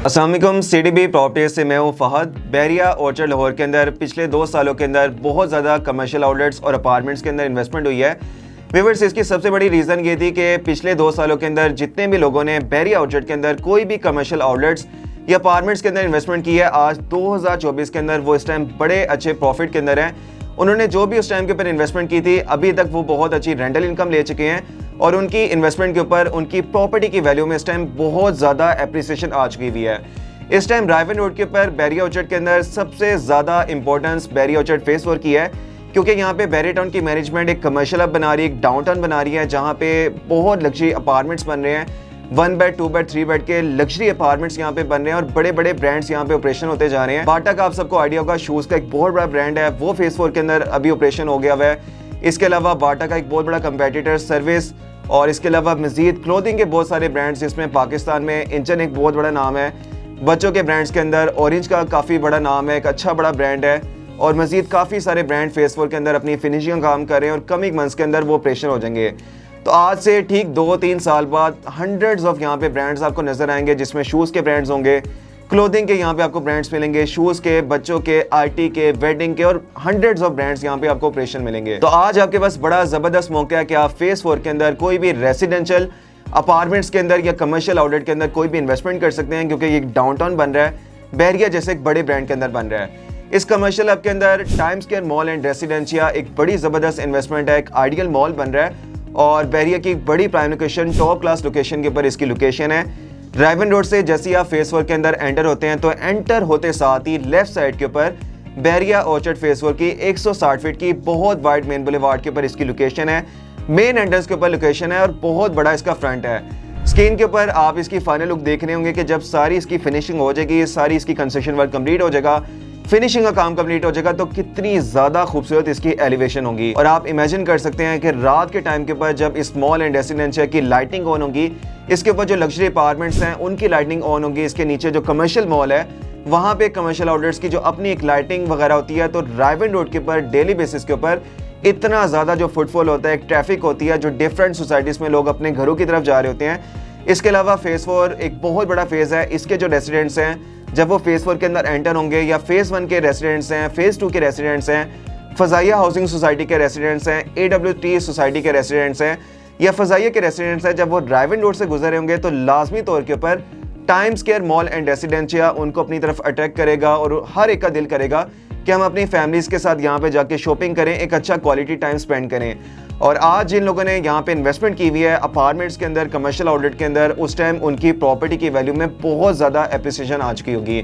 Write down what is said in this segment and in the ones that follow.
अस्सलाम वालेकुम, CDB properties से मैं हूँ फहद। बहरिया ऑर्चर्ड लाहौर के अंदर पिछले 2 सालों के अंदर बहुत ज़्यादा कमर्शियल आउटलेट्स और अपार्टमेंट्स के अंदर इन्वेस्टमेंट हुई है। व्यूअर्स, इसकी सबसे बड़ी रीज़न ये थी कि पिछले 2 सालों के अंदर जितने भी लोगों ने बहरिया ऑर्चर्ड के अंदर कोई भी कमर्शियल आउटलेट्स या अपार्टमेंट्स के अंदर इन्वेस्टमेंट की है, आज 2024 के अंदर वो इस टाइम बड़े अच्छे प्रॉफिट के अंदर हैं। उन्होंने जो भी उस टाइम के ऊपर इन्वेस्टमेंट की थी, अभी तक वो बहुत अच्छी रेंटल इनकम ले चुके हैं और उनकी इन्वेस्टमेंट के ऊपर उनकी प्रॉपर्टी की वैल्यू में इस टाइम बहुत ज़्यादा एप्रिसिएशन आ चुकी हुई है। इस टाइम रायवन रोड के ऊपर बहरिया ऑर्चर्ड के अंदर सबसे ज़्यादा इंपॉर्टेंस बहरिया ऑर्चर्ड फेस 4 की है, क्योंकि यहाँ पे बहरिया टाउन की मैनेजमेंट एक कमर्शियल हब बना रही है, एक डाउनटाउन बना रही है, जहाँ पे बहुत लग्जरी अपार्टमेंट्स बन रहे हैं। 1 बेड 2 बेड 3 बेड के लग्जरी अपार्टमेंट्स यहाँ पे बन रहे हैं और बड़े बड़े ब्रांड्स यहाँ पे ऑपरेशन होते जा रहे हैं। बाटा का आप सबको आइडिया होगा, शूज़ का एक बहुत बड़ा ब्रांड है, वो फेस 4 के अंदर अभी ऑपरेशन हो गया हुआ है। इसके अलावा बाटा का एक बहुत बड़ा कंपेटिटर सर्विस, और इसके अलावा मजीद क्लोथिंग के बहुत सारे ब्रांड्स, जिसमें पाकिस्तान में इंचन एक बहुत बड़ा नाम है। बच्चों के ब्रांड्स के अंदर ऑरेंज का काफ़ी बड़ा नाम है, एक अच्छा बड़ा ब्रांड है, और मजीद काफ़ी सारे ब्रांड फेस 4 के अंदर अपनी फिनिशिंग काम कर रहे हैं और कमिंग मंथ्स के अंदर वो ऑपरेशन हो जाएंगे। तो आज से ठीक 2-3 साल बाद हंड्रेड्स ऑफ यहाँ पे ब्रांड्स आपको नजर आएंगे, जिसमें शूज़ के ब्रांड्स होंगे, क्लोथिंग के यहाँ पे आपको ब्रांड्स मिलेंगे, शूज़ के, बच्चों के, आईटी के, वेडिंग के, और हंड्रेड्स ऑफ ब्रांड्स यहाँ पे आपको ऑपरेशन मिलेंगे। तो आज आपके पास बड़ा ज़बरदस्त मौका है कि आप फेस 4 के अंदर कोई भी रेसिडेंशियल अपार्टमेंट्स के अंदर या कमर्शियल आउटलेट के अंदर कोई भी इन्वेस्टमेंट कर सकते हैं, क्योंकि ये डाउनटाउन बन रहा है, बहरिया जैसे एक बड़े ब्रांड के अंदर बन रहा है। इस कमर्शियल हब के अंदर टाइम स्क्वायर मॉल एंड रेसिडेंशिया एक बड़ी ज़बरदस्त इन्वेस्टमेंट है, एक आइडियल मॉल बन रहा है, और बहरिया की एक बड़ी prime location, top class location के ऊपर इसकी लोकेशन है। रायवन रोड से जैसे ही आप फेस 4 के अंदर एंटर होते हैं, तो एंटर होते साथ ही लेफ्ट साइड के ऊपर बहरिया ऑर्चर्ड फेस 4 की 160 फीट की बहुत वाइड मेन बुलेवार्ड के ऊपर इसकी लोकेशन है। मेन एंट्रेंस के ऊपर लोकेशन है और बहुत बड़ा इसका फ्रंट है। स्क्रीन के ऊपर आप इसकी फाइनल लुक देख रहे होंगे कि जब सारी इसकी फिनिशिंग हो जाएगी, सारी इसकी कंस्ट्रक्शन वर्क कंप्लीट हो जाएगा, फिनिशिंग का काम कंप्लीट हो जाएगा, तो कितनी ज़्यादा खूबसूरत इसकी एलिवेशन होगी। और आप इमेजिन कर सकते हैं कि रात के टाइम के ऊपर जब इस मॉल एंड रेसिडेंशियल की लाइटिंग ऑन होगी, इसके ऊपर जो लग्जरी अपार्टमेंट्स हैं उनकी लाइटिंग ऑन होगी, इसके नीचे जो कमर्शियल मॉल है वहाँ पे कमर्शियल आउटलेट्स की जो अपनी एक लाइटिंग वगैरह होती है, तो रायवन रोड के ऊपर डेली बेसिस के ऊपर इतना ज़्यादा जो फुटफॉल होता है, एक ट्रैफिक होती है, जो डिफरेंट सोसाइटीज़ में लोग अपने घरों की तरफ जा रहे होते हैं। इसके अलावा फेस 4 एक बहुत बड़ा फेज़ है। इसके जो रेसिडेंट्स हैं, जब वो फेस 4 के अंदर एंटर होंगे, या फेज़ 1 के रेसिडेंट्स हैं, फेज़ 2 के रेसिडेंट्स हैं, फ़ज़ाइया हाउसिंग सोसाइटी के रेसिडेंट्स हैं, AWT सोसाइटी के रेसिडेंट्स हैं, या फ़ज़ाइया के रेसिडेंट्स हैं, जब वो रायवन रोड से गुजरे होंगे, तो लाजमी तौर के ऊपर टाइम स्क्वायर मॉल एंड रेसिडेंशिया उनको अपनी तरफ अट्रैक्ट करेगा और हर एक का दिल करेगा कि हम अपनी फैमिलीज़ के साथ यहाँ पे जाके शॉपिंग करें, एक अच्छा क्वालिटी टाइम स्पेंड करें। और आज जिन लोगों ने यहाँ पे इन्वेस्टमेंट की हुई है अपार्टमेंट्स के अंदर, कमर्शियल आउटलेट के अंदर, उस टाइम उनकी प्रॉपर्टी की वैल्यू में बहुत ज़्यादा एप्रिसिएशन आ चुकी होगी।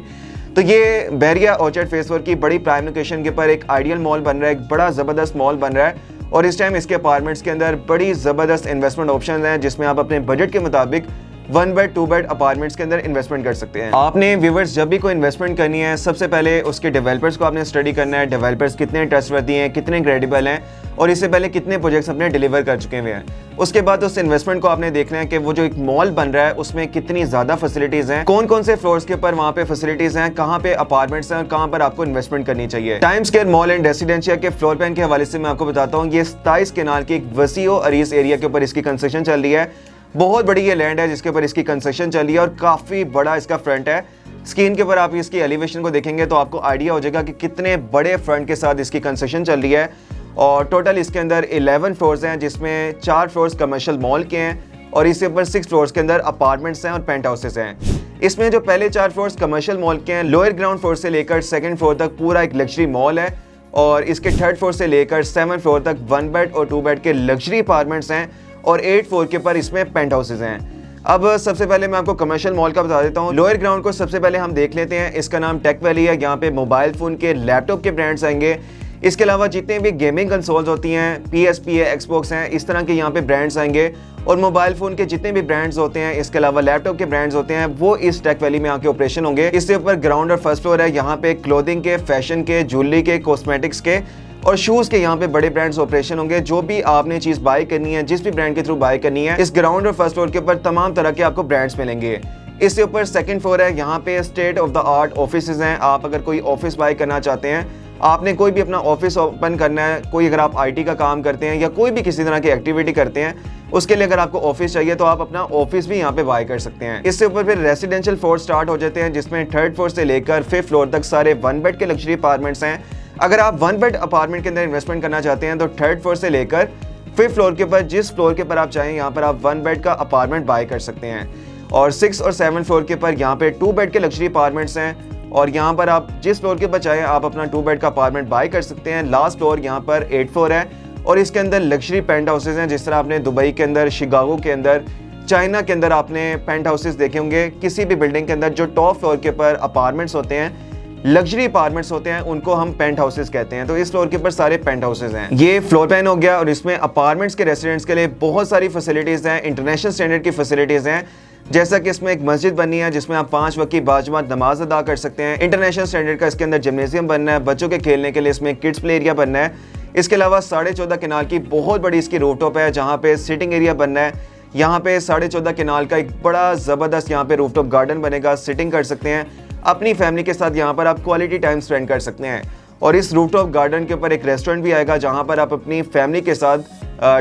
तो ये बहरिया ऑर्चर्ड फेस 4 की बड़ी प्राइम लोकेशन के ऊपर एक आइडियल मॉल बन रहा है, एक बड़ा ज़बरदस्त मॉल बन रहा है, और इस टाइम इसके अपार्टमेंट्स के अंदर बड़ी ज़बरदस्त इन्वेस्टमेंट ऑप्शन हैं, जिसमें आप अपने बजट के मुताबिक 1 बेड 2 बेड अपार्टमेंट्स के अंदर इन्वेस्टमेंट कर सकते हैं। आपने व्यूअर्स जब भी कोई इन्वेस्टमेंट करनी है, सबसे पहले उसके डेवलपर्स को आपने स्टडी करना है, डेवलपर्स कितने ट्रस्टवर्दी हैं, कितने क्रेडिबल हैं, और इससे पहले कितने प्रोजेक्ट्स अपने डिलीवर कर चुके हुए हैं। उसके बाद उस इन्वेस्टमेंट को आपने देखना है कि वो जो एक मॉल बन रहा है उसमें कितनी ज़्यादा फैसिलिटीज़ हैं, कौन कौन से फ्लोर्स के ऊपर वहाँ पे फैसिलिटीज़ हैं, कहाँ पे अपार्टमेंट्स हैं और कहाँ पर आपको इन्वेस्टमेंट करनी चाहिए। टाइम स्क्वायर मॉल एंड रेसिडेंशिया के फ्लोर प्लान के हवाले से मैं आपको बताता हूँ, ये 27 केनाल की एक वसी और अरीज एरिया के ऊपर इसकी कंस्ट्रक्शन चल रही है। बहुत बड़ी ये लैंड है जिसके ऊपर इसकी कंस्ट्रक्शन चल रही है और काफ़ी बड़ा इसका फ्रंट है। स्क्रीन के ऊपर आप इसकी एलिवेशन को देखेंगे तो आपको आइडिया हो जाएगा कि कितने बड़े फ्रंट के साथ इसकी कंस्ट्रक्शन चल रही है। और टोटल इसके अंदर 11 फ्लोर्स हैं, जिसमें 4 फ्लोर्स कमर्शियल मॉल के हैं और इसके ऊपर 6 फ्लोर्स के अंदर अपार्टमेंट्स हैं और पेंट हाउसेस हैं। इसमें जो पहले 4 फ्लोर्स कमर्शियल मॉल के हैं, लोअर ग्राउंड फ्लोर से लेकर 2nd फ्लोर तक पूरा एक लग्जरी मॉल है, और इसके 3rd फ्लोर से लेकर 7th फ्लोर तक 1 बेड और 2 बेड के लग्जरी अपार्टमेंट्स हैं, और 8th फ्लोर के ऊपर इसमें पेंट हाउसेज हैं। अब सबसे पहले मैं आपको कमर्शियल मॉल का बता देता हूँ। लोअर ग्राउंड को सबसे पहले हम देख लेते हैं। इसका नाम टेक वैली है। यहाँ पे मोबाइल फ़ोन के, लैपटॉप के ब्रांड्स आएंगे। इसके अलावा जितने भी गेमिंग कंसोल्स होती हैं, PSP है, एक्सबॉक्स हैं, इस तरह के यहाँ पे ब्रांड्स आएंगे, और मोबाइल फ़ोन के जितने भी ब्रांड्स होते हैं, इसके अलावा लैपटॉप के ब्रांड्स होते हैं, वो इस टेक वैली में आके ऑपरेशन होंगे। इसके ऊपर ग्राउंड और फर्स्ट फ्लोर है, यहाँ पे क्लोथिंग के, फैशन के, ज्वेलरी के, कॉस्मेटिक्स के और शूज़ के यहाँ पे बड़े ब्रांड्स ऑपरेशन होंगे। जो भी आपने चीज़ बाय करनी है, जिस भी ब्रांड के थ्रू बाय करनी है, इस ग्राउंड और फर्स्ट फ्लोर के ऊपर तमाम तरह के आपको ब्रांड्स मिलेंगे। इसके ऊपर 2nd फ्लोर है, यहाँ पे state of the art offices हैं। आप अगर कोई ऑफिस बाय करना चाहते हैं, आपने कोई भी अपना ऑफिस ओपन करना है, कोई अगर आप आईटी का काम करते हैं या कोई भी किसी तरह की एक्टिविटी करते हैं, उसके लिए अगर आपको ऑफिस चाहिए तो आप अपना ऑफिस भी यहाँ पे बाय कर सकते हैं। इससे ऊपर फिर रेसिडेंशियल फ्लोर स्टार्ट हो जाते हैं, जिसमें 3rd फ्लोर से लेकर 5th फ्लोर तक सारे 1 बेड के लग्जरी अपार्टमेंट्स हैं। अगर आप 1 बेड अपार्टमेंट के अंदर इन्वेस्टमेंट करना चाहते हैं तो 3rd फ्लोर से लेकर 5th फ्लोर के ऊपर जिस फ्लोर के ऊपर आप चाहें यहाँ पर आप 1 बेड का अपार्टमेंट बाय कर सकते हैं। और 6 और 7 फ्लोर के ऊपर यहाँ पे 2 बेड के लग्जरी अपार्टमेंट्स हैं, और यहाँ पर आप जिस फ्लोर के ऊपर चाहें आप अपना 2 बेड का अपार्टमेंट बाय कर सकते हैं। लास्ट फ्लोर यहाँ पर 8th फ्लोर है और इसके अंदर लग्जरी पेंट हाउसेज हैं, जिस तरह आपने दुबई के अंदर, शिकागो के अंदर, चाइना के अंदर आपने पेंट हाउसेज देखे होंगे। किसी भी बिल्डिंग के अंदर जो टॉप फ्लोर के ऊपर अपार्टमेंट्स होते हैं, लग्जरी अपार्टमेंट्स होते हैं, उनको हम पेंट हाउसेज कहते हैं। तो इस फ्लोर के ऊपर सारे पेंट हाउसेज हैं। ये फ्लोर प्लान हो गया और इसमें अपार्टमेंट्स के रेसिडेंट्स के लिए बहुत सारी फैसिलिटीज हैं, इंटरनेशनल स्टैंडर्ड की फैसिलिटीज हैं। जैसा कि इसमें एक मस्जिद बनी है जिसमें आप 5 वक्त की बाजमात नमाज अदा कर सकते हैं। इंटरनेशनल स्टैंडर्ड का इसके अंदर जिम्नेजियम बनना है, बच्चों के खेलने के लिए इसमें किड्स प्ले एरिया बनना है। इसके अलावा 14.5 कनाल की बहुत बड़ी इसकी रूफटॉप है, जहाँ पे सिटिंग एरिया बनना है। यहाँ पे 14.5 कनाल का एक बड़ा ज़बरदस्त यहाँ पे रूफटॉप गार्डन बनेगा, सिटिंग कर सकते हैं अपनी फैमिली के साथ, यहाँ पर आप क्वालिटी टाइम स्पेंड कर सकते हैं। और इस रूफटॉप गार्डन के ऊपर एक रेस्टोरेंट भी आएगा, जहाँ पर आप अपनी फैमिली के साथ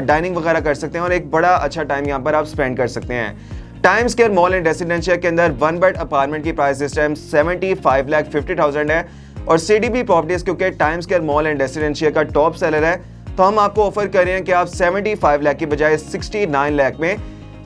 डाइनिंग वगैरह कर सकते हैं और एक बड़ा अच्छा टाइम यहाँ पर आप स्पेंड कर सकते हैं। Time square mall and residential के अंदर 1 बेड अपार्टमेंट की प्राइस इस टाइम 75,50,000 है। और सीडीबी प्रॉपर्टीज क्योंकि time square mall and residential का टॉप सेलर है, तो हम आपको ऑफर कर रहे हैं कि आप 75 लाख की बजाय 69 लाख में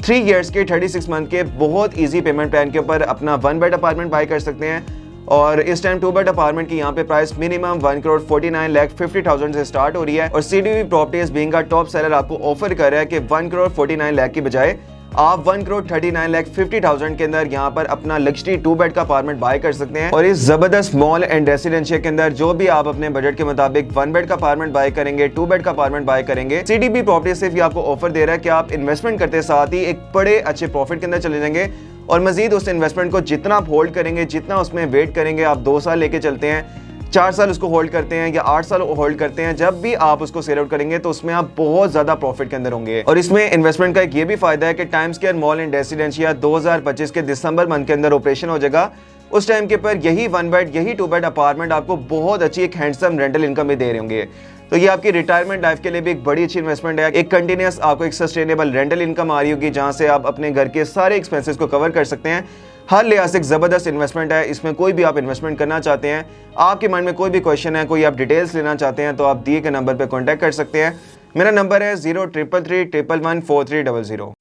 3 इयर्स के 36 मंथ के बहुत ईजी पेमेंट प्लान के ऊपर अपना 1 बेड अपार्टमेंट बाय कर सकते हैं। और इस टाइम 2 बेड अपार्टमेंट की यहाँ पे प्राइस मिनिमम 1,49,50,000 से स्टार्ट हो रही है। और सीडीबी प्रॉपर्टीज बीइंग का टॉप सेलर आपको ऑफर कर रहा है कि 1,49 लाख की बजाय आप 1,39,50,000 के अंदर यहाँ पर अपना लग्जरी 2 बेड का अपार्टमेंट बाय कर सकते हैं। और इस जबरदस्त मॉल एंड रेसिडेंशियल के अंदर जो भी आप अपने बजट के मुताबिक 1 बेड का अपार्टमेंट बाय करेंगे, 2 बेड का अपार्टमेंट बाय करेंगे, सीडीबी प्रॉपर्टी सिर्फ आपको ऑफर दे रहा है कि आप इन्वेस्टमेंट करते साथ ही एक बड़े अच्छे प्रॉफिट के अंदर चले जाएंगे। और मजीद उस इन्वेस्टमेंट को जितना आप होल्ड करेंगे, जितना उसमें वेट करेंगे, आप 2 साल लेके चलते हैं, 4 साल उसको होल्ड करते हैं या 8 साल होल्ड करते हैं, जब भी आप उसको सेल आउट करेंगे तो उसमें आप बहुत ज्यादा प्रॉफिट के अंदर होंगे। और इसमें इन्वेस्टमेंट का एक ये भी फायदा है कि time square mall and residential 2025 के दिसंबर मंथ के अंदर ऑपरेशन हो जाएगा। उस टाइम के पर यही 1 बेड, यही 2 बेड अपार्टमेंट आपको बहुत अच्छी एक हैंडसम रेंटल इनकम भी दे रहे होंगे। तो ये आपकी रिटायरमेंट लाइफ के लिए भी एक बड़ी अच्छी इन्वेस्टमेंट है। एक कंटिन्यूस आपको एक सस्टेनेबल रेंटल इनकम आ रही होगी, जहां से आप अपने घर के सारे एक्सपेंसेस को कवर कर सकते हैं। हर लिहाज से एक जबरदस्त इन्वेस्टमेंट है। इसमें कोई भी आप इन्वेस्टमेंट करना चाहते हैं, आपके माइंड में कोई भी क्वेश्चन है, कोई आप डिटेल्स लेना चाहते हैं, तो आप दिए गए नंबर पर कॉन्टैक्ट कर सकते हैं। मेरा नंबर है 0333 111 4300।